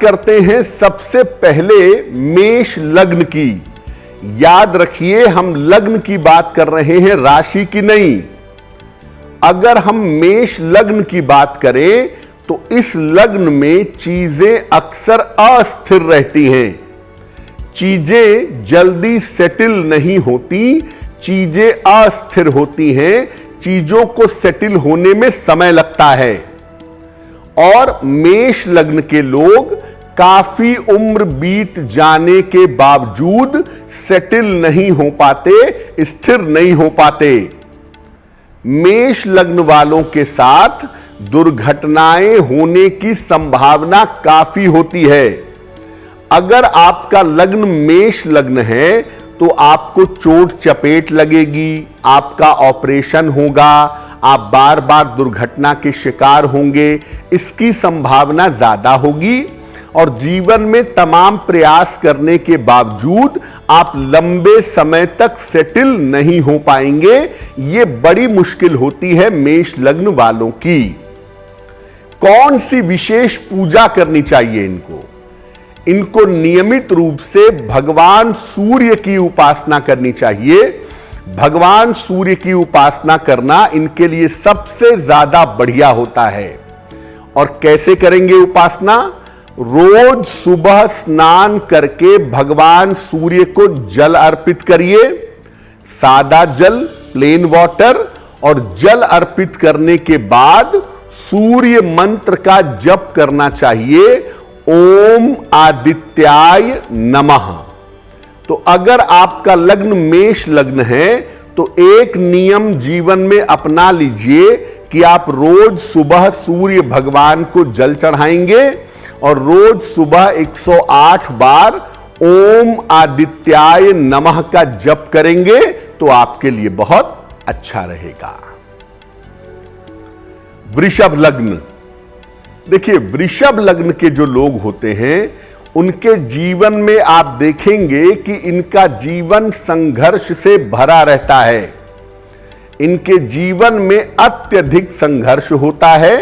करते हैं सबसे पहले मेष लग्न की। याद रखिए, हम लग्न की बात कर रहे हैं, राशि की नहीं। अगर हम मेष लग्न की बात करें तो इस लग्न में चीजें अक्सर अस्थिर रहती हैं। चीजें जल्दी सेटल नहीं होती, चीजें अस्थिर होती हैं, चीजों को सेटल होने में समय लगता है। और मेष लग्न के लोग काफी उम्र बीत जाने के बावजूद सेटल नहीं हो पाते, स्थिर नहीं हो पाते। मेष लग्न वालों के साथ दुर्घटनाएं होने की संभावना काफी होती है। अगर आपका लग्न मेष लग्न है तो आपको चोट चपेट लगेगी, आपका ऑपरेशन होगा, आप बार बार दुर्घटना के शिकार होंगे, इसकी संभावना ज्यादा होगी। और जीवन में तमाम प्रयास करने के बावजूद आप लंबे समय तक सेटल नहीं हो पाएंगे। यह बड़ी मुश्किल होती है मेष लग्न वालों की। कौन सी विशेष पूजा करनी चाहिए इनको नियमित रूप से भगवान सूर्य की उपासना करनी चाहिए। भगवान सूर्य की उपासना करना इनके लिए सबसे ज्यादा बढ़िया होता है। और कैसे करेंगे उपासना? रोज सुबह स्नान करके भगवान सूर्य को जल अर्पित करिए। सादा जल, प्लेन वाटर। और जल अर्पित करने के बाद सूर्य मंत्र का जप करना चाहिए, ओम आदित्याय नमः। तो अगर आपका लग्न मेष लग्न है तो एक नियम जीवन में अपना लीजिए कि आप रोज सुबह सूर्य भगवान को जल चढ़ाएंगे और रोज सुबह 108 बार ओम आदित्याय नमः का जप करेंगे तो आपके लिए बहुत अच्छा रहेगा। वृषभ लग्न। देखिए, वृषभ लग्न के जो लोग होते हैं उनके जीवन में आप देखेंगे कि इनका जीवन संघर्ष से भरा रहता है। इनके जीवन में अत्यधिक संघर्ष होता है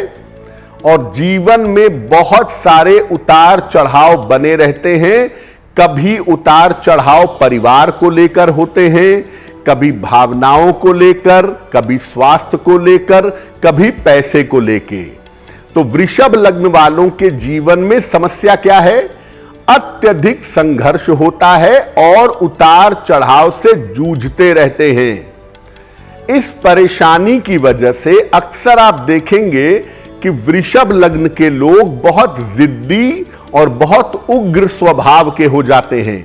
और जीवन में बहुत सारे उतार चढ़ाव बने रहते हैं। कभी उतार चढ़ाव परिवार को लेकर होते हैं, कभी भावनाओं को लेकर, कभी स्वास्थ्य को लेकर, कभी पैसे को लेकर। तो वृषभ लग्न वालों के जीवन में समस्या क्या है? अत्यधिक संघर्ष होता है और उतार चढ़ाव से जूझते रहते हैं। इस परेशानी की वजह से अक्सर आप देखेंगे कि वृषभ लग्न के लोग बहुत जिद्दी और बहुत उग्र स्वभाव के हो जाते हैं।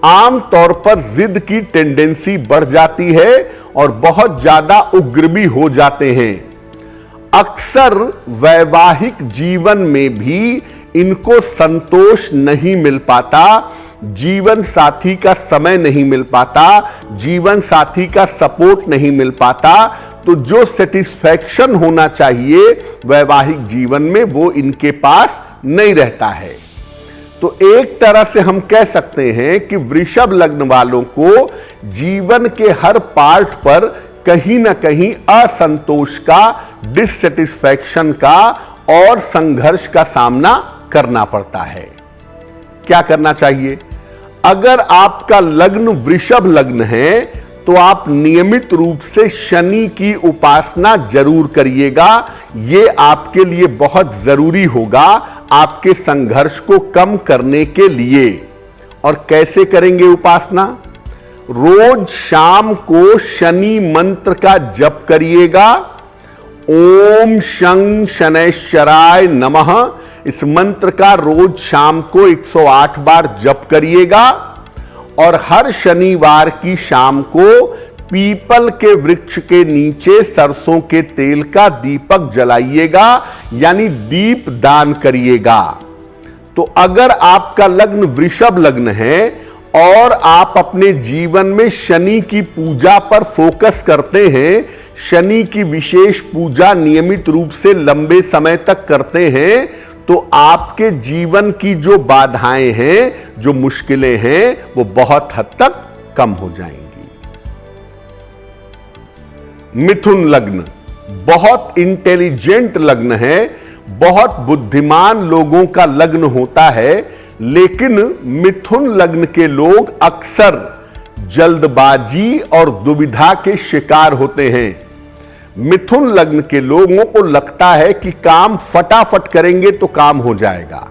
आमतौर पर जिद की टेंडेंसी बढ़ जाती है और बहुत ज्यादा उग्र भी हो जाते हैं। अक्सर वैवाहिक जीवन में भी इनको संतोष नहीं मिल पाता, जीवन साथी का समय नहीं मिल पाता, जीवन साथी का सपोर्ट नहीं मिल पाता। तो जो सेटिस्फैक्शन होना चाहिए वैवाहिक जीवन में वो इनके पास नहीं रहता है। तो एक तरह से हम कह सकते हैं कि वृषभ लग्न वालों को जीवन के हर पार्ट पर कहीं ना कहीं असंतोष का, डिससेटिस्फैक्शन का और संघर्ष का सामना करना पड़ता है। क्या करना चाहिए? अगर आपका लग्न वृषभ लग्न है तो आप नियमित रूप से शनि की उपासना जरूर करिएगा। यह आपके लिए बहुत जरूरी होगा आपके संघर्ष को कम करने के लिए। और कैसे करेंगे उपासना? रोज शाम को शनि मंत्र का जप करिएगा, ओम शं शनैश्चराय नमः। इस मंत्र का रोज शाम को 108 बार जप करिएगा और हर शनिवार की शाम को पीपल के वृक्ष के नीचे सरसों के तेल का दीपक जलाइएगा, यानी दीप दान करिएगा। तो अगर आपका लग्न वृषभ लग्न है और आप अपने जीवन में शनि की पूजा पर फोकस करते हैं, शनि की विशेष पूजा नियमित रूप से लंबे समय तक करते हैं, तो आपके जीवन की जो बाधाएं हैं, जो मुश्किलें हैं, वो बहुत हद तक कम हो जाएंगी। मिथुन लग्न बहुत इंटेलिजेंट लग्न है, बहुत बुद्धिमान लोगों का लग्न होता है, लेकिन मिथुन लग्न के लोग अक्सर जल्दबाजी और दुविधा के शिकार होते हैं। मिथुन लग्न के लोगों को लगता है कि काम फटाफट करेंगे तो काम हो जाएगा,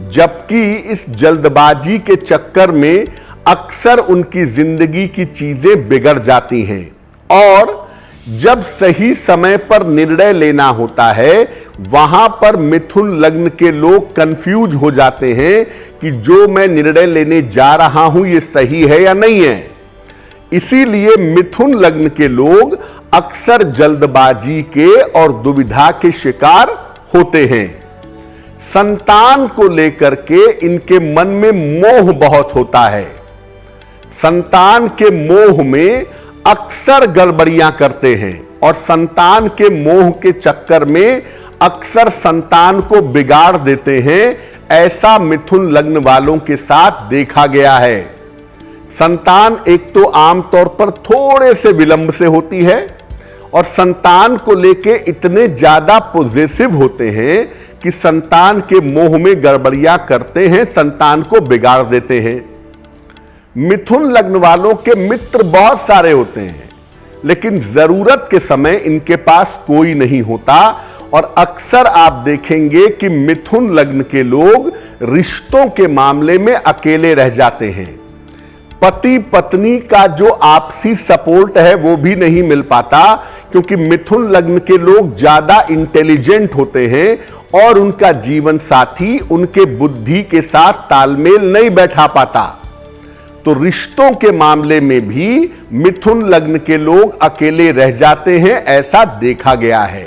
जबकि इस जल्दबाजी के चक्कर में अक्सर उनकी जिंदगी की चीजें बिगड़ जाती हैं। और जब सही समय पर निर्णय लेना होता है, वहां पर मिथुन लग्न के लोग कंफ्यूज हो जाते हैं कि जो मैं निर्णय लेने जा रहा हूं ये सही है या नहीं है। इसीलिए मिथुन लग्न के लोग अक्सर जल्दबाजी के और दुविधा के शिकार होते हैं। संतान को लेकर के इनके मन में मोह बहुत होता है। संतान के मोह में अक्सर गड़बड़ियां करते हैं और संतान के मोह के चक्कर में अक्सर संतान को बिगाड़ देते हैं। ऐसा मिथुन लग्न वालों के साथ देखा गया है। संतान एक तो आमतौर पर थोड़े से विलंब से होती है और संतान को लेके इतने ज्यादा पॉजिटिव होते हैं कि संतान के मोह में गड़बड़ियां करते हैं, संतान को बिगाड़ देते हैं। मिथुन लग्न वालों के मित्र बहुत सारे होते हैं, लेकिन जरूरत के समय इनके पास कोई नहीं होता। और अक्सर आप देखेंगे कि मिथुन लग्न के लोग रिश्तों के मामले में अकेले रह जाते हैं। पति पत्नी का जो आपसी सपोर्ट है वो भी नहीं मिल पाता, क्योंकि मिथुन लग्न के लोग ज्यादा इंटेलिजेंट होते हैं और उनका जीवन साथी उनके बुद्धि के साथ तालमेल नहीं बैठा पाता। तो रिश्तों के मामले में भी मिथुन लग्न के लोग अकेले रह जाते हैं, ऐसा देखा गया है।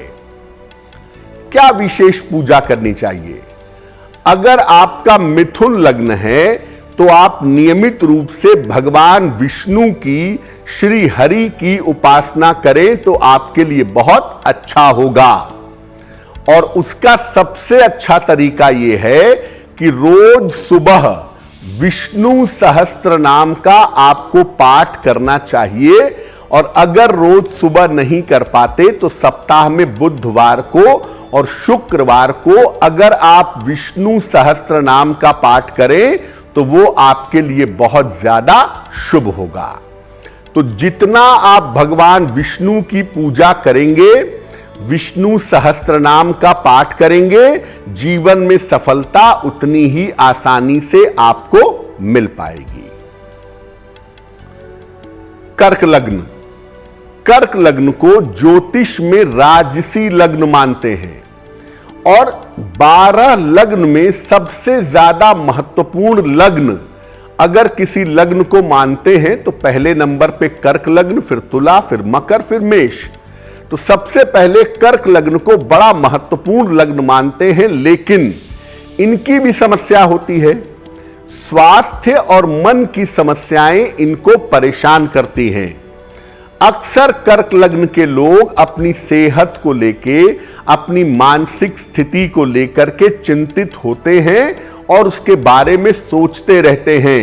क्या विशेष पूजा करनी चाहिए? अगर आपका मिथुन लग्न है तो आप नियमित रूप से भगवान विष्णु की, श्री हरि की उपासना करें तो आपके लिए बहुत अच्छा होगा। और उसका सबसे अच्छा तरीका यह है कि रोज सुबह विष्णु सहस्त्र नाम का आपको पाठ करना चाहिए। और अगर रोज सुबह नहीं कर पाते तो सप्ताह में बुधवार को और शुक्रवार को अगर आप विष्णु सहस्त्र नाम का पाठ करें तो वो आपके लिए बहुत ज्यादा शुभ होगा। तो जितना आप भगवान विष्णु की पूजा करेंगे, विष्णु सहस्त्र नाम का पाठ करेंगे, जीवन में सफलता उतनी ही आसानी से आपको मिल पाएगी। कर्क लग्न। कर्क लग्न को ज्योतिष में राजसी लग्न मानते हैं और 12 लग्न में सबसे ज्यादा महत्वपूर्ण लग्न अगर किसी लग्न को मानते हैं तो पहले नंबर पे कर्क लग्न, फिर तुला, फिर मकर, फिर मेष। तो सबसे पहले कर्क लग्न को बड़ा महत्वपूर्ण लग्न मानते हैं, लेकिन इनकी भी समस्या होती है। स्वास्थ्य और मन की समस्याएं इनको परेशान करती हैं। अक्सर कर्क लग्न के लोग अपनी सेहत को लेके, अपनी मानसिक स्थिति को लेकर के चिंतित होते हैं और उसके बारे में सोचते रहते हैं।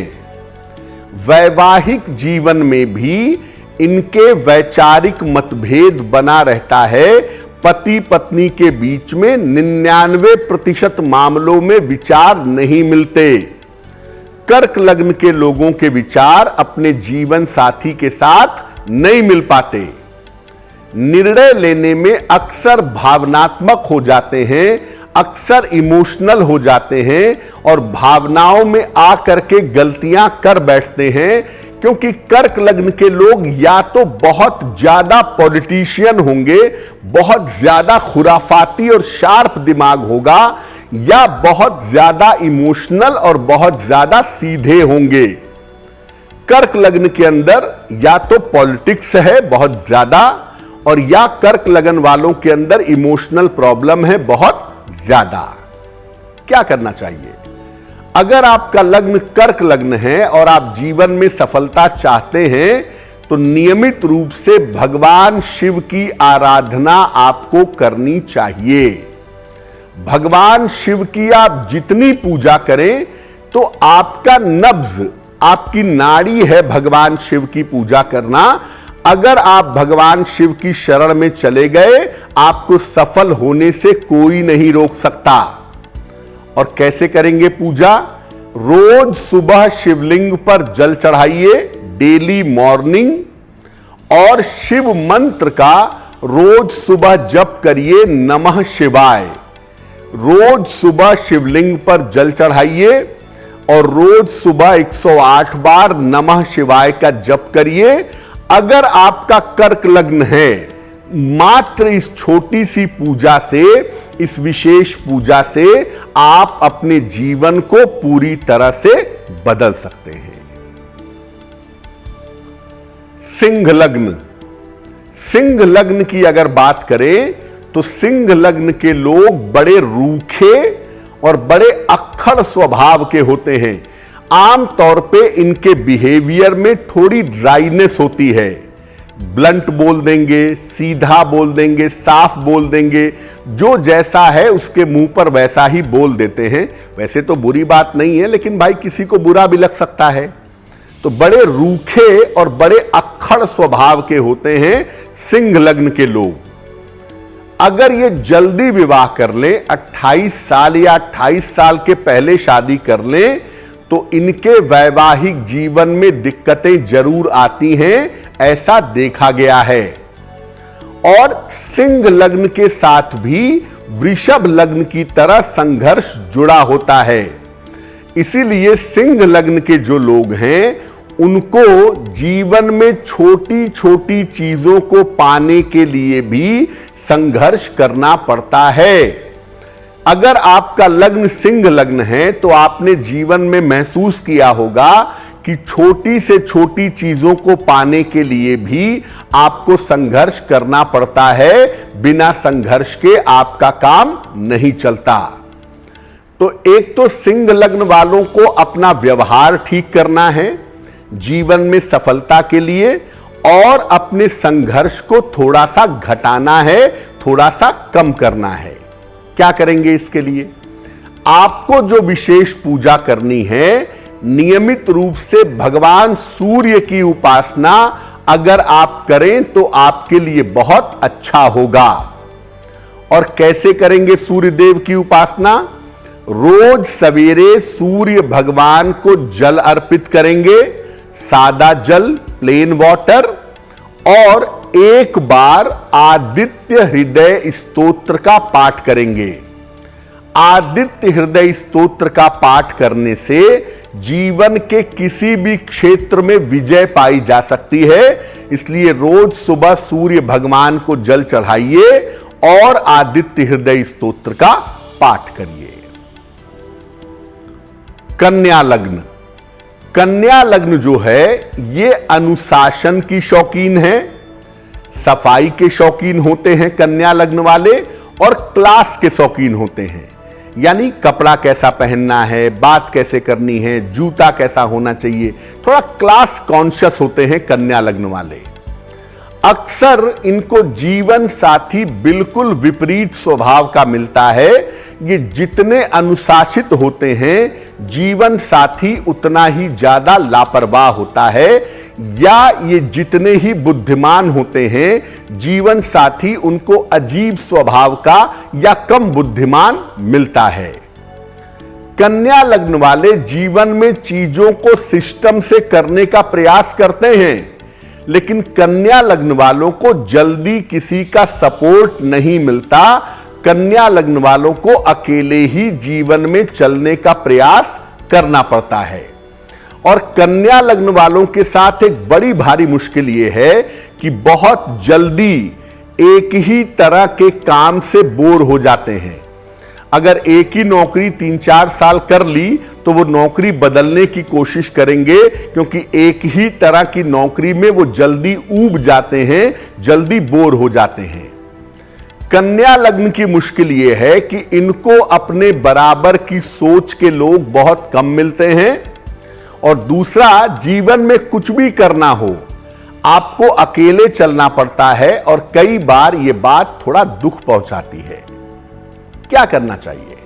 वैवाहिक जीवन में भी इनके वैचारिक मतभेद बना रहता है। पति पत्नी के बीच में 99% मामलों में विचार नहीं मिलते। कर्क लग्न के लोगों के विचार अपने जीवन साथी के साथ नहीं मिल पाते। निर्णय लेने में अक्सर भावनात्मक हो जाते हैं, अक्सर इमोशनल हो जाते हैं और भावनाओं में आकर के गलतियां कर बैठते हैं। क्योंकि कर्क लग्न के लोग या तो बहुत ज्यादा पॉलिटिशियन होंगे, बहुत ज्यादा खुराफाती और शार्प दिमाग होगा, या बहुत ज्यादा इमोशनल और बहुत ज्यादा सीधे होंगे। कर्क लग्न के अंदर या तो पॉलिटिक्स है बहुत ज्यादा, और या कर्क लग्न वालों के अंदर इमोशनल प्रॉब्लम है बहुत ज्यादा। क्या करना चाहिए? अगर आपका लग्न कर्क लग्न है और आप जीवन में सफलता चाहते हैं तो नियमित रूप से भगवान शिव की आराधना आपको करनी चाहिए। भगवान शिव की आप जितनी पूजा करें तो आपका नब्ज, आपकी नाड़ी है भगवान शिव की पूजा करना, अगर आप भगवान शिव की शरण में चले गए, आपको सफल होने से कोई नहीं रोक सकता। और कैसे करेंगे पूजा? रोज सुबह शिवलिंग पर जल चढ़ाइए, डेली मॉर्निंग, और शिव मंत्र का रोज सुबह जप करिए, नमः शिवाय। रोज सुबह शिवलिंग पर जल चढ़ाइए और रोज सुबह 108 बार नमः शिवाय का जप करिए। अगर आपका कर्क लग्न है, मात्र इस छोटी सी पूजा से, इस विशेष पूजा से आप अपने जीवन को पूरी तरह से बदल सकते हैं। सिंह लग्न। सिंह लग्न की अगर बात करें तो सिंह लग्न के लोग बड़े रूखे और बड़े अक्खड़ स्वभाव के होते हैं। आमतौर पे इनके बिहेवियर में थोड़ी ड्राइनेस होती है। ब्लंट बोल देंगे, सीधा बोल देंगे, साफ बोल देंगे, जो जैसा है उसके मुंह पर वैसा ही बोल देते हैं। वैसे तो बुरी बात नहीं है, लेकिन भाई किसी को बुरा भी लग सकता है। तो बड़े रूखे और बड़े अक्खड़ स्वभाव के होते हैं सिंह लग्न के लोग। अगर ये जल्दी विवाह कर ले, 28 साल या 28 साल के पहले शादी कर ले, तो इनके वैवाहिक जीवन में दिक्कतें जरूर आती हैं, ऐसा देखा गया है। और सिंह लग्न के साथ भी वृषभ लग्न की तरह संघर्ष जुड़ा होता है। इसीलिए सिंह लग्न के जो लोग हैं, उनको जीवन में छोटी छोटी चीजों को पाने के लिए भी संघर्ष करना पड़ता है। अगर आपका लग्न सिंह लग्न है तो आपने जीवन में महसूस किया होगा कि छोटी से छोटी चीजों को पाने के लिए भी आपको संघर्ष करना पड़ता है। बिना संघर्ष के आपका काम नहीं चलता। तो एक तो सिंह लग्न वालों को अपना व्यवहार ठीक करना है जीवन में सफलता के लिए, और अपने संघर्ष को थोड़ा सा घटाना है, थोड़ा सा कम करना है। क्या करेंगे इसके लिए? आपको जो विशेष पूजा करनी है, नियमित रूप से भगवान सूर्य की उपासना अगर आप करें तो आपके लिए बहुत अच्छा होगा। और कैसे करेंगे सूर्य देव की उपासना? रोज सवेरे सूर्य भगवान को जल अर्पित करेंगे, सादा जल, प्लेन वाटर, और एक बार आदित्य हृदय स्तोत्र का पाठ करेंगे। आदित्य हृदय स्तोत्र का पाठ करने से जीवन के किसी भी क्षेत्र में विजय पाई जा सकती है। इसलिए रोज सुबह सूर्य भगवान को जल चढ़ाइए और आदित्य हृदय स्तोत्र का पाठ करिए। कन्या लग्न। कन्या लग्न जो है, ये अनुशासन की शौकीन है, सफाई के शौकीन होते हैं कन्या लग्न वाले, और क्लास के शौकीन होते हैं। यानी कपड़ा कैसा पहनना है, बात कैसे करनी है, जूता कैसा होना चाहिए, थोड़ा क्लास कॉन्शियस होते हैं कन्या लग्न वाले। अक्सर इनको जीवन साथी बिल्कुल विपरीत स्वभाव का मिलता है। ये जितने अनुशासित होते हैं, जीवन साथी उतना ही ज्यादा लापरवाह होता है, या ये जितने ही बुद्धिमान होते हैं, जीवन साथी उनको अजीब स्वभाव का या कम बुद्धिमान मिलता है। कन्या लग्न वाले जीवन में चीजों को सिस्टम से करने का प्रयास करते हैं, लेकिन कन्या लग्न वालों को जल्दी किसी का सपोर्ट नहीं मिलता। कन्या लग्न वालों को अकेले ही जीवन में चलने का प्रयास करना पड़ता है। और कन्या लग्न वालों के साथ एक बड़ी भारी मुश्किल यह है कि बहुत जल्दी एक ही तरह के काम से बोर हो जाते हैं। अगर एक ही नौकरी 3-4 साल कर ली तो वो नौकरी बदलने की कोशिश करेंगे, क्योंकि एक ही तरह की नौकरी में वो जल्दी ऊब जाते हैं, जल्दी बोर हो जाते हैं। कन्या लग्न की मुश्किल यह है कि इनको अपने बराबर की सोच के लोग बहुत कम मिलते हैं। और दूसरा, जीवन में कुछ भी करना हो, आपको अकेले चलना पड़ता है, और कई बार यह बात थोड़ा दुख पहुंचाती है। क्या करना चाहिए?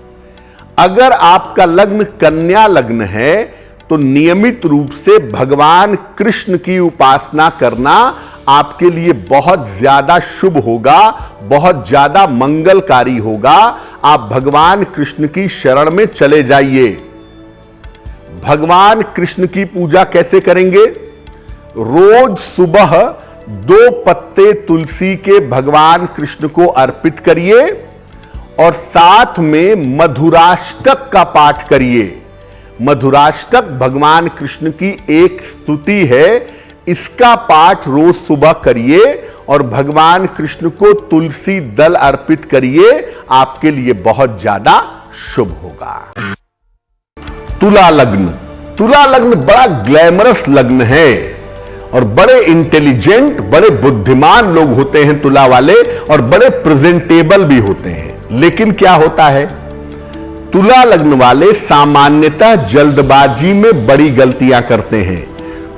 अगर आपका लग्न कन्या लग्न है तो नियमित रूप से भगवान कृष्ण की उपासना करना आपके लिए बहुत ज्यादा शुभ होगा, बहुत ज्यादा मंगलकारी होगा। आप भगवान कृष्ण की शरण में चले जाइए। भगवान कृष्ण की पूजा कैसे करेंगे? रोज सुबह 2 पत्ते तुलसी के भगवान कृष्ण को अर्पित करिए और साथ में मधुराष्टक का पाठ करिए। मधुराष्टक भगवान कृष्ण की एक स्तुति है, इसका पाठ रोज सुबह करिए और भगवान कृष्ण को तुलसी दल अर्पित करिए। आपके लिए बहुत ज्यादा शुभ होगा। तुला लग्न। तुला लग्न बड़ा ग्लैमरस लग्न है और बड़े इंटेलिजेंट, बड़े बुद्धिमान लोग होते हैं तुला वाले, और बड़े प्रेजेंटेबल भी होते हैं। लेकिन क्या होता है, तुला लग्न वाले सामान्यतः जल्दबाजी में बड़ी गलतियां करते हैं।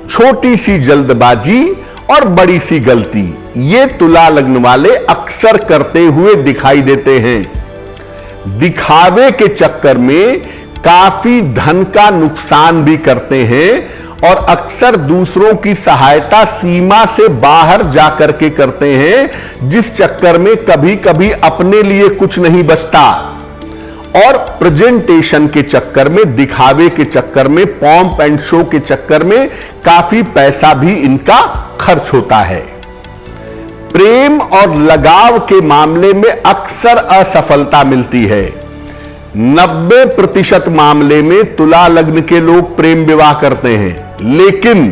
छोटी सी जल्दबाजी और बड़ी सी गलती, ये तुला लग्न वाले अक्सर करते हुए दिखाई देते हैं। दिखावे के चक्कर में काफी धन का नुकसान भी करते हैं और अक्सर दूसरों की सहायता सीमा से बाहर जाकर के करते हैं, जिस चक्कर में कभी कभी अपने लिए कुछ नहीं बचता और प्रेजेंटेशन के चक्कर में, दिखावे के चक्कर में, पॉम्प एंड शो के चक्कर में काफी पैसा भी इनका खर्च होता है। प्रेम और लगाव के मामले में अक्सर असफलता मिलती है। 90% मामले में तुला लग्न के लोग प्रेम विवाह करते हैं, लेकिन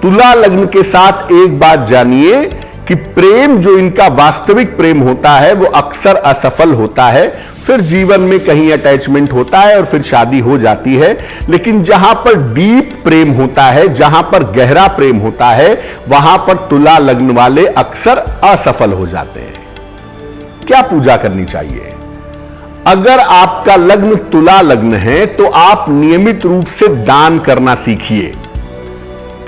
तुला लग्न के साथ एक बात जानिए कि प्रेम जो इनका वास्तविक प्रेम होता है वो अक्सर असफल होता है। फिर जीवन में कहीं अटैचमेंट होता है और फिर शादी हो जाती है। लेकिन जहां पर डीप प्रेम होता है, जहां पर गहरा प्रेम होता है, वहां पर तुला लग्न वाले अक्सर असफल हो जाते हैं। क्या पूजा करनी चाहिए? अगर आपका लग्न तुला लग्न है तो आप नियमित रूप से दान करना सीखिए।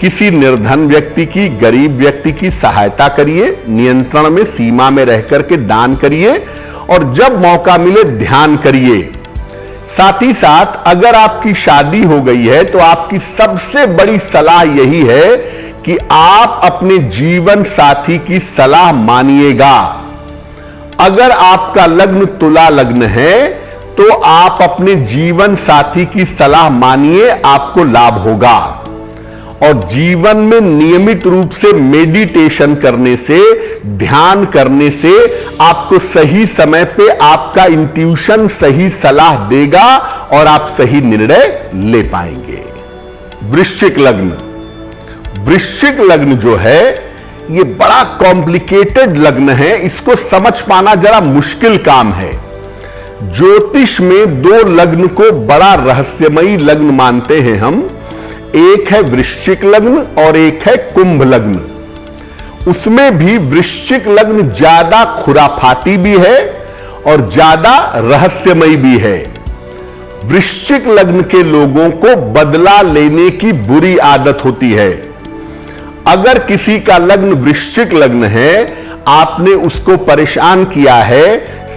किसी निर्धन व्यक्ति की, गरीब व्यक्ति की सहायता करिए, नियंत्रण में, सीमा में रहकर के दान करिए और जब मौका मिले ध्यान करिए। साथ ही साथ अगर आपकी शादी हो गई है तो आपकी सबसे बड़ी सलाह यही है कि आप अपने जीवन साथी की सलाह मानिएगा। अगर आपका लग्न तुला लग्न है तो आप अपने जीवन साथी की सलाह मानिए, आपको लाभ होगा। और जीवन में नियमित रूप से मेडिटेशन करने से, ध्यान करने से आपको सही समय पे आपका इंट्यूशन सही सलाह देगा और आप सही निर्णय ले पाएंगे। वृश्चिक लग्न। वृश्चिक लग्न जो है ये बड़ा कॉम्प्लिकेटेड लग्न है, इसको समझ पाना जरा मुश्किल काम है। ज्योतिष में 2 लग्न को बड़ा रहस्यमयी लग्न मानते हैं हम। एक है वृश्चिक लग्न और एक है कुंभ लग्न। उसमें भी वृश्चिक लग्न ज्यादा खुराफाती भी है और ज्यादा रहस्यमयी भी है। वृश्चिक लग्न के लोगों को बदला लेने की बुरी आदत होती है। अगर किसी का लग्न वृश्चिक लग्न है, आपने उसको परेशान किया है,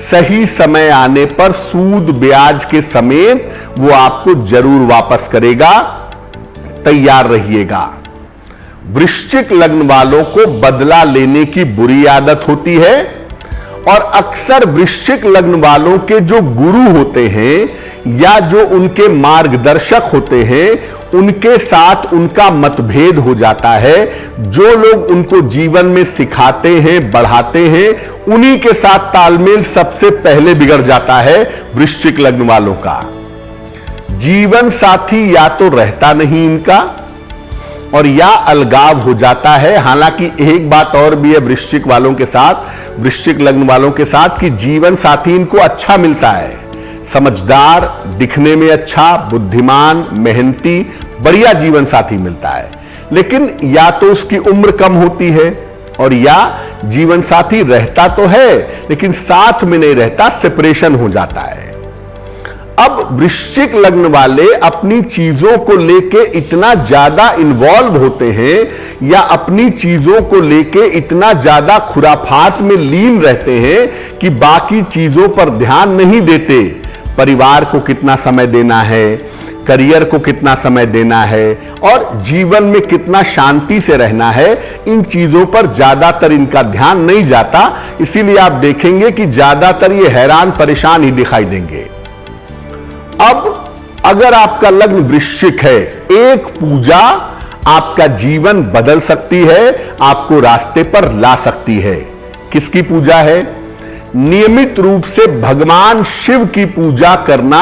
सही समय आने पर सूद ब्याज के समेत वो आपको जरूर वापस करेगा, तैयार रहिएगा। वृश्चिक लग्न वालों को बदला लेने की बुरी आदत होती है और अक्सर वृश्चिक लग्न वालों के जो गुरु होते हैं या जो उनके मार्गदर्शक होते हैं, उनके साथ उनका मतभेद हो जाता है। जो लोग उनको जीवन में सिखाते हैं, बढ़ाते हैं, उन्हीं के साथ तालमेल सबसे पहले बिगड़ जाता है वृश्चिक लग्न वालों का। जीवन साथी या तो रहता नहीं इनका और या अलगाव हो जाता है। हालांकि एक बात और भी है वृश्चिक वालों के साथ, वृश्चिक लग्न वालों के साथ, कि जीवन साथी इनको अच्छा मिलता है, समझदार, दिखने में अच्छा, बुद्धिमान, मेहनती, बढ़िया जीवन साथी मिलता है। लेकिन या तो उसकी उम्र कम होती है और या जीवन साथी रहता तो है लेकिन साथ में नहीं रहता, सेपरेशन हो जाता है। अब वृश्चिक लग्न वाले अपनी चीजों को लेके इतना ज्यादा इन्वॉल्व होते हैं या अपनी चीजों को लेके इतना ज्यादा खुराफात में लीन रहते हैं कि बाकी चीजों पर ध्यान नहीं देते। परिवार को कितना समय देना है, करियर को कितना समय देना है और जीवन में कितना शांति से रहना है, इन चीजों पर ज्यादातर इनका ध्यान नहीं जाता। इसीलिए आप देखेंगे कि ज्यादातर ये हैरान परेशान ही दिखाई देंगे। अब अगर आपका लग्न वृश्चिक है, एक पूजा आपका जीवन बदल सकती है, आपको रास्ते पर ला सकती है। किसकी पूजा है? नियमित रूप से भगवान शिव की पूजा करना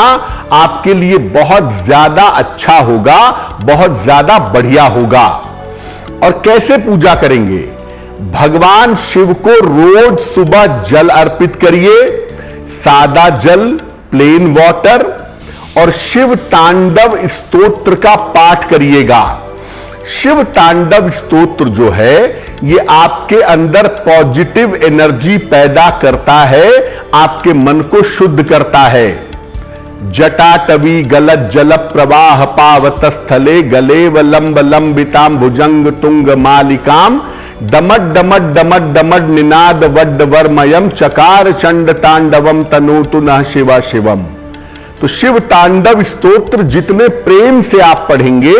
आपके लिए बहुत ज्यादा अच्छा होगा, बहुत ज्यादा बढ़िया होगा। और कैसे पूजा करेंगे? भगवान शिव को रोज सुबह जल अर्पित करिए, सादा जल, प्लेन वाटर, और शिव तांडव स्तोत्र का पाठ करिएगा। शिव तांडव स्तोत्र जो है ये आपके अंदर पॉजिटिव एनर्जी पैदा करता है, आपके मन को शुद्ध करता है। जटाटवी गलत जल प्रवाह पावत स्थले गले व लंब लंबिताम भुजंग तुंग मालिकाम दमड डमड डमड डमड निनाद वड्ड वर्मयम चकार चंड तांडवम तनोतु नः शिवा शिवम। तो शिव तांडव स्तोत्र जितने प्रेम से आप पढ़ेंगे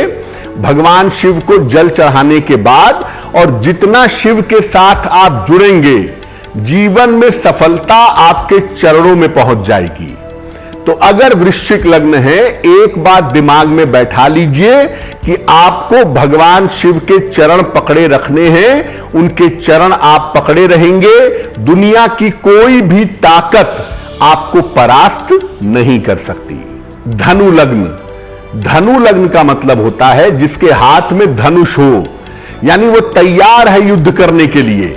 भगवान शिव को जल चढ़ाने के बाद, और जितना शिव के साथ आप जुड़ेंगे, जीवन में सफलता आपके चरणों में पहुंच जाएगी। तो अगर वृश्चिक लग्न है, एक बात दिमाग में बैठा लीजिए कि आपको भगवान शिव के चरण पकड़े रखने हैं। उनके चरण आप पकड़े रहेंगे, दुनिया की कोई भी ताकत आपको परास्त नहीं कर सकती। धनु लग्न, धनु लग्न का मतलब होता है जिसके हाथ में धनुष हो, यानी वो तैयार है युद्ध करने के लिए।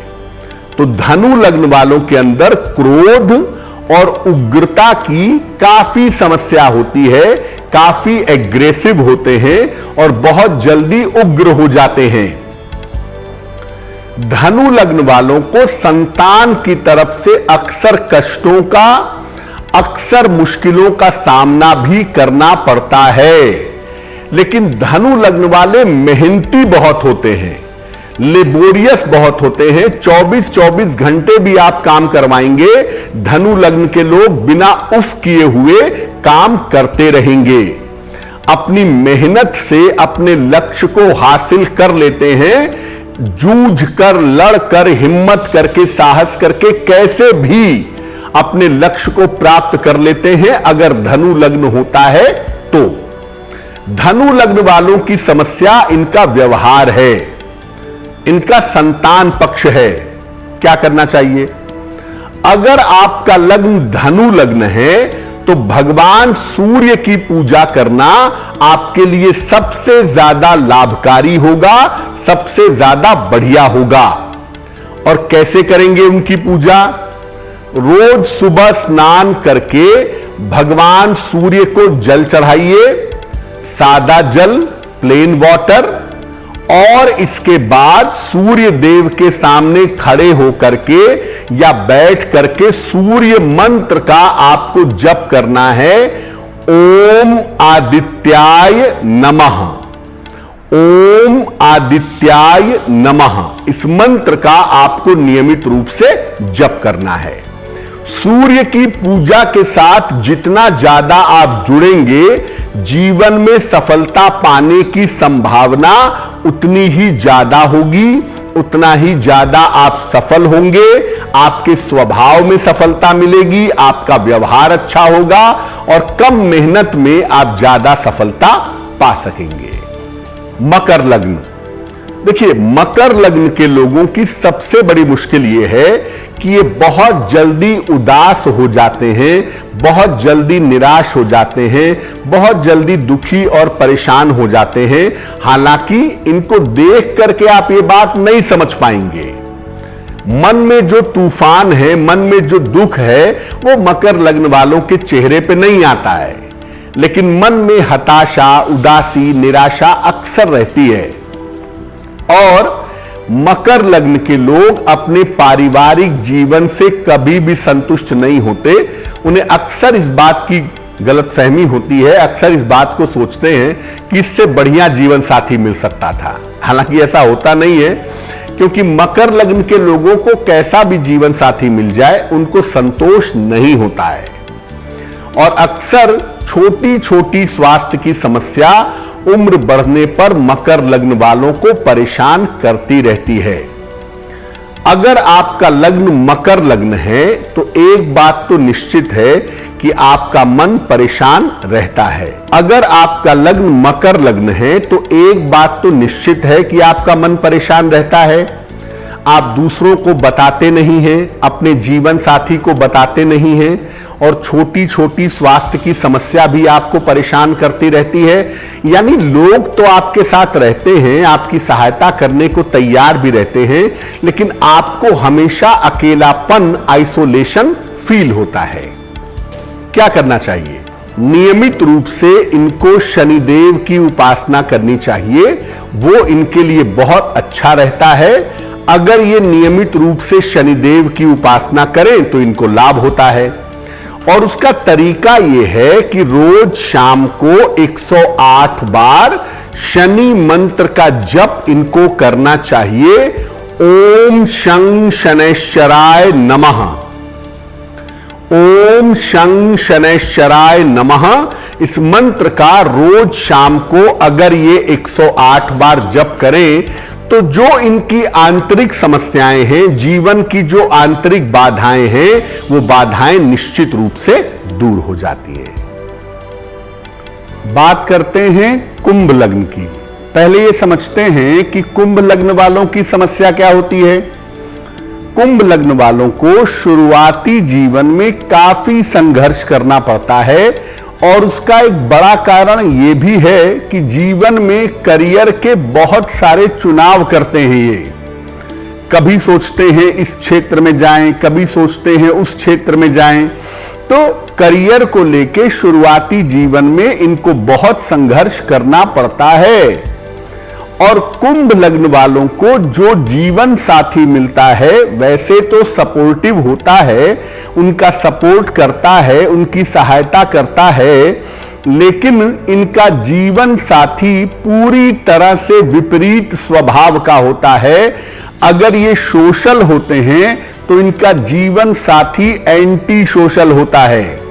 तो धनु लग्न वालों के अंदर क्रोध और उग्रता की काफी समस्या होती है, काफी एग्रेसिव होते हैं और बहुत जल्दी उग्र हो जाते हैं। धनु लग्न वालों को संतान की तरफ से अक्सर कष्टों का, अक्सर मुश्किलों का सामना भी करना पड़ता है। लेकिन धनु लग्न वाले मेहनती बहुत होते हैं, लेबोरियस बहुत होते हैं। 24-24 घंटे भी आप काम करवाएंगे, धनु लग्न के लोग बिना उफ किए हुए काम करते रहेंगे। अपनी मेहनत से अपने लक्ष्य को हासिल कर लेते हैं, जूझ कर, लड़ कर, हिम्मत करके, साहस करके कैसे भी अपने लक्ष्य को प्राप्त कर लेते हैं। अगर धनु लग्न होता है तो धनु लग्न वालों की समस्या इनका व्यवहार है, इनका संतान पक्ष है। क्या करना चाहिए? अगर आपका लग्न धनु लग्न है तो भगवान सूर्य की पूजा करना आपके लिए सबसे ज्यादा लाभकारी होगा, सबसे ज्यादा बढ़िया होगा। और कैसे करेंगे उनकी पूजा? रोज सुबह स्नान करके भगवान सूर्य को जल चढ़ाइए, सादा जल, प्लेन वाटर, और इसके बाद सूर्य देव के सामने खड़े होकर के या बैठ करके सूर्य मंत्र का आपको जप करना है। ओम आदित्याय नमः, ओम आदित्याय नमः, इस मंत्र का आपको नियमित रूप से जप करना है। सूर्य की पूजा के साथ जितना ज्यादा आप जुड़ेंगे, जीवन में सफलता पाने की संभावना उतनी ही ज्यादा होगी, उतना ही ज्यादा आप सफल होंगे, आपके स्वभाव में सफलता मिलेगी, आपका व्यवहार अच्छा होगा और कम मेहनत में आप ज्यादा सफलता पा सकेंगे। मकर लग्न, देखिए मकर लग्न के लोगों की सबसे बड़ी मुश्किल यह है कि ये बहुत जल्दी उदास हो जाते हैं, बहुत जल्दी निराश हो जाते हैं, बहुत जल्दी दुखी और परेशान हो जाते हैं। हालांकि इनको देख करके आप ये बात नहीं समझ पाएंगे। मन में जो तूफान है, मन में जो दुख है, वो मकर लग्न वालों के चेहरे पे नहीं आता है, लेकिन मन में हताशा, उदासी, निराशा अक्सर रहती है। और मकर लग्न के लोग अपने पारिवारिक जीवन से कभी भी संतुष्ट नहीं होते। उन्हें अक्सर इस बात की गलतफहमी होती है, अक्सर इस बात को सोचते हैं कि इससे बढ़िया जीवन साथी मिल सकता था। हालांकि ऐसा होता नहीं है, क्योंकि मकर लग्न के लोगों को कैसा भी जीवन साथी मिल जाए उनको संतोष नहीं होता है। और अक्सर छोटी छोटी स्वास्थ्य की समस्या उम्र बढ़ने पर मकर लग्न वालों को परेशान करती रहती है। अगर आपका लग्न मकर लग्न है तो एक बात तो निश्चित है कि आपका मन परेशान रहता है। अगर आपका लग्न मकर लग्न है तो एक बात तो निश्चित है कि आपका मन परेशान रहता है। आप दूसरों को बताते नहीं हैं, अपने जीवन साथी को बताते नहीं हैं, और छोटी छोटी स्वास्थ्य की समस्या भी आपको परेशान करती रहती है। यानी लोग तो आपके साथ रहते हैं, आपकी सहायता करने को तैयार भी रहते हैं, लेकिन आपको हमेशा अकेलापन, आइसोलेशन फील होता है। क्या करना चाहिए? नियमित रूप से इनको शनिदेव की उपासना करनी चाहिए, वो इनके लिए बहुत अच्छा रहता है। अगर ये नियमित रूप से शनिदेव की उपासना करें तो इनको लाभ होता है। और उसका तरीका यह है कि रोज शाम को 108 बार शनि मंत्र का जप इनको करना चाहिए। ओम शं शनैश्चराय नमः, ओम शं शनैश्चराय नमः। इस मंत्र का रोज शाम को अगर ये 108 बार जप करें तो जो इनकी आंतरिक समस्याएं हैं, जीवन की जो आंतरिक बाधाएं हैं, वो बाधाएं निश्चित रूप से दूर हो जाती है। बात करते हैं कुंभ लग्न की। पहले ये समझते हैं कि कुंभ लग्न वालों की समस्या क्या होती है। कुंभ लग्न वालों को शुरुआती जीवन में काफी संघर्ष करना पड़ता है, और उसका एक बड़ा कारण यह भी है कि जीवन में करियर के बहुत सारे चुनाव करते हैं। ये कभी सोचते हैं इस क्षेत्र में जाएं, कभी सोचते हैं उस क्षेत्र में जाएं। तो करियर को लेके शुरुआती जीवन में इनको बहुत संघर्ष करना पड़ता है। और कुंभ लग्न वालों को जो जीवन साथी मिलता है वैसे तो सपोर्टिव होता है, उनका सपोर्ट करता है, उनकी सहायता करता है, लेकिन इनका जीवन साथी पूरी तरह से विपरीत स्वभाव का होता है। अगर ये सोशल होते हैं तो इनका जीवन साथी एंटी सोशल होता है,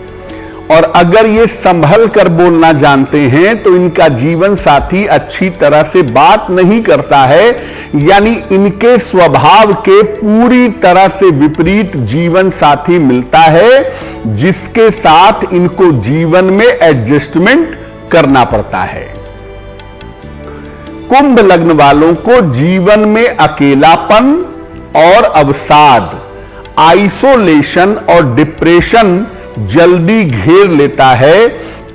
और अगर ये संभल कर बोलना जानते हैं तो इनका जीवन साथी अच्छी तरह से बात नहीं करता है। यानी इनके स्वभाव के पूरी तरह से विपरीत जीवन साथी मिलता है, जिसके साथ इनको जीवन में एडजस्टमेंट करना पड़ता है। कुंभ लग्न वालों को जीवन में अकेलापन और अवसाद, आइसोलेशन और डिप्रेशन जल्दी घेर लेता है।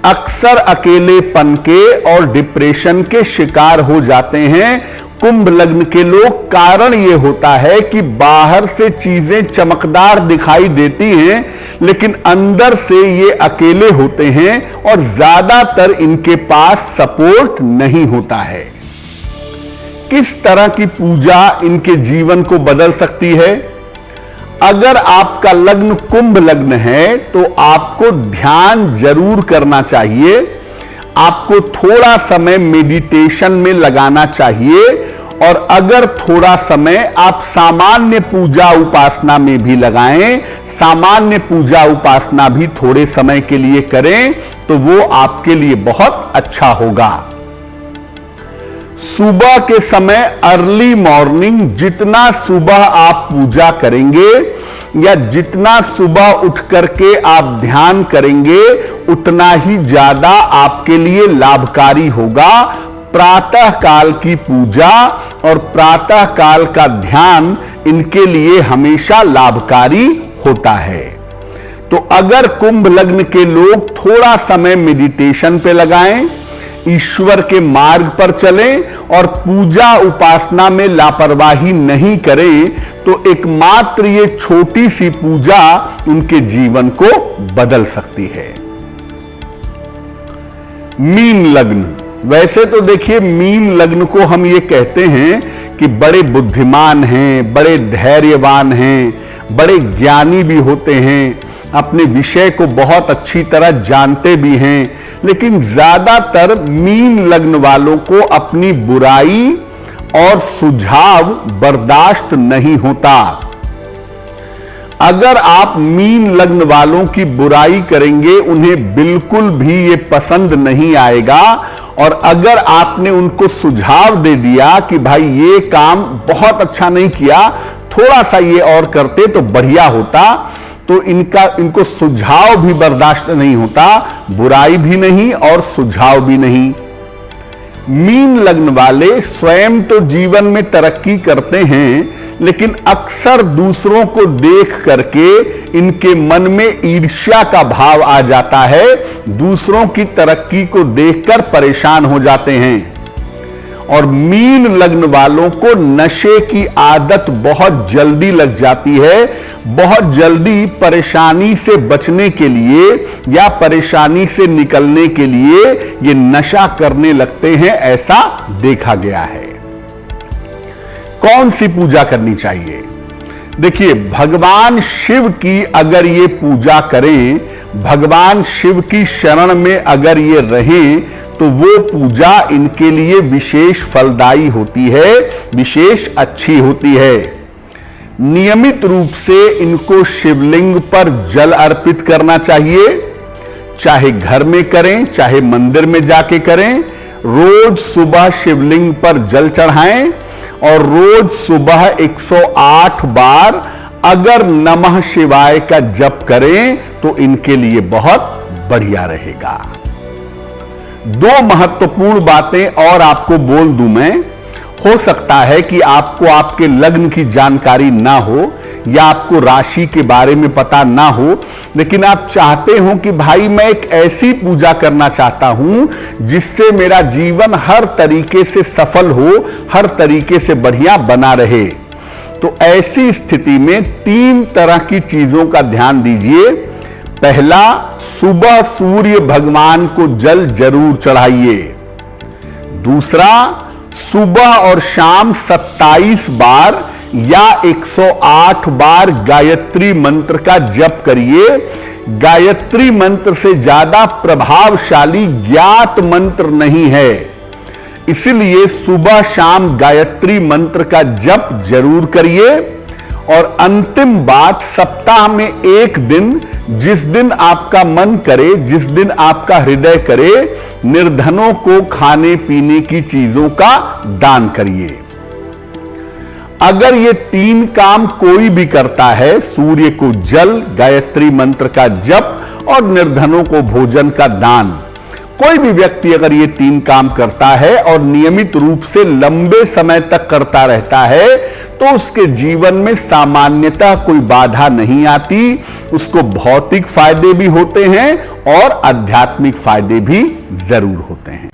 अक्सर अकेलेपन के और डिप्रेशन के शिकार हो जाते हैं कुंभ लग्न के लोग। कारण यह होता है कि बाहर से चीजें चमकदार दिखाई देती हैं, लेकिन अंदर से ये अकेले होते हैं और ज्यादातर इनके पास सपोर्ट नहीं होता है। किस तरह की पूजा इनके जीवन को बदल सकती है? अगर आपका लग्न कुंभ लग्न है तो आपको ध्यान जरूर करना चाहिए। आपको थोड़ा समय मेडिटेशन में लगाना चाहिए, और अगर थोड़ा समय आप सामान्य पूजा उपासना में भी लगाएं, सामान्य पूजा उपासना भी थोड़े समय के लिए करें, तो वो आपके लिए बहुत अच्छा होगा। सुबह के समय अर्ली मॉर्निंग जितना सुबह आप पूजा करेंगे या जितना सुबह उठ करके आप ध्यान करेंगे उतना ही ज्यादा आपके लिए लाभकारी होगा। प्रातः काल की पूजा और प्रातः काल का ध्यान इनके लिए हमेशा लाभकारी होता है। तो अगर कुंभ लग्न के लोग थोड़ा समय मेडिटेशन पे लगाएं, ईश्वर के मार्ग पर चलें और पूजा उपासना में लापरवाही नहीं करें, तो एकमात्र ये छोटी सी पूजा उनके जीवन को बदल सकती है। मीन लग्न, वैसे तो देखिए मीन लग्न को हम ये कहते हैं कि बड़े बुद्धिमान हैं, बड़े धैर्यवान हैं, बड़े ज्ञानी भी होते हैं, अपने विषय को बहुत अच्छी तरह जानते भी हैं, लेकिन ज्यादातर मीन लग्न वालों को अपनी बुराई और सुझाव बर्दाश्त नहीं होता। अगर आप मीन लग्न वालों की बुराई करेंगे उन्हें बिल्कुल भी ये पसंद नहीं आएगा। और अगर आपने उनको सुझाव दे दिया कि भाई ये काम बहुत अच्छा नहीं किया, थोड़ा सा ये और करते तो बढ़िया होता, तो इनको सुझाव भी बर्दाश्त नहीं होता, बुराई भी नहीं और सुझाव भी नहीं। मीन लग्न वाले स्वयं तो जीवन में तरक्की करते हैं, लेकिन अक्सर दूसरों को देख करके इनके मन में ईर्ष्या का भाव आ जाता है, दूसरों की तरक्की को देखकर परेशान हो जाते हैं। और मीन लग्न वालों को नशे की आदत बहुत जल्दी लग जाती है। बहुत जल्दी परेशानी से बचने के लिए या परेशानी से निकलने के लिए ये नशा करने लगते हैं, ऐसा देखा गया है। कौन सी पूजा करनी चाहिए? देखिए, भगवान शिव की अगर ये पूजा करें, भगवान शिव की शरण में अगर ये रहें, तो वो पूजा इनके लिए विशेष फलदायी होती है, विशेष अच्छी होती है। नियमित रूप से इनको शिवलिंग पर जल अर्पित करना चाहिए, चाहे घर में करें चाहे मंदिर में जाके करें। रोज सुबह शिवलिंग पर जल चढ़ाएं और रोज सुबह 108 बार अगर नमः शिवाय का जप करें तो इनके लिए बहुत बढ़िया रहेगा। दो महत्वपूर्ण बातें और आपको बोल दूं मैं। हो सकता है कि आपको आपके लग्न की जानकारी ना हो या आपको राशि के बारे में पता ना हो, लेकिन आप चाहते हो कि भाई मैं एक ऐसी पूजा करना चाहता हूं जिससे मेरा जीवन हर तरीके से सफल हो, हर तरीके से बढ़िया बना रहे। तो ऐसी स्थिति में 3 तरह की चीजों का ध्यान दीजिए। पहला, सुबह सूर्य भगवान को जल जरूर चढ़ाइए। दूसरा, सुबह और शाम 27 बार या 108 बार गायत्री मंत्र का जप करिए। गायत्री मंत्र से ज्यादा प्रभावशाली ज्ञात मंत्र नहीं है, इसलिए सुबह शाम गायत्री मंत्र का जप जरूर करिए। और अंतिम बात, सप्ताह में एक दिन, जिस दिन आपका मन करे, जिस दिन आपका हृदय करे, निर्धनों को खाने पीने की चीजों का दान करिए। अगर ये 3 काम कोई भी करता है, सूर्य को जल, गायत्री मंत्र का जप और निर्धनों को भोजन का दान, कोई भी व्यक्ति अगर ये 3 काम करता है और नियमित रूप से लंबे समय तक करता रहता है, तो उसके जीवन में सामान्यतः कोई बाधा नहीं आती। उसको भौतिक फायदे भी होते हैं और आध्यात्मिक फायदे भी जरूर होते हैं।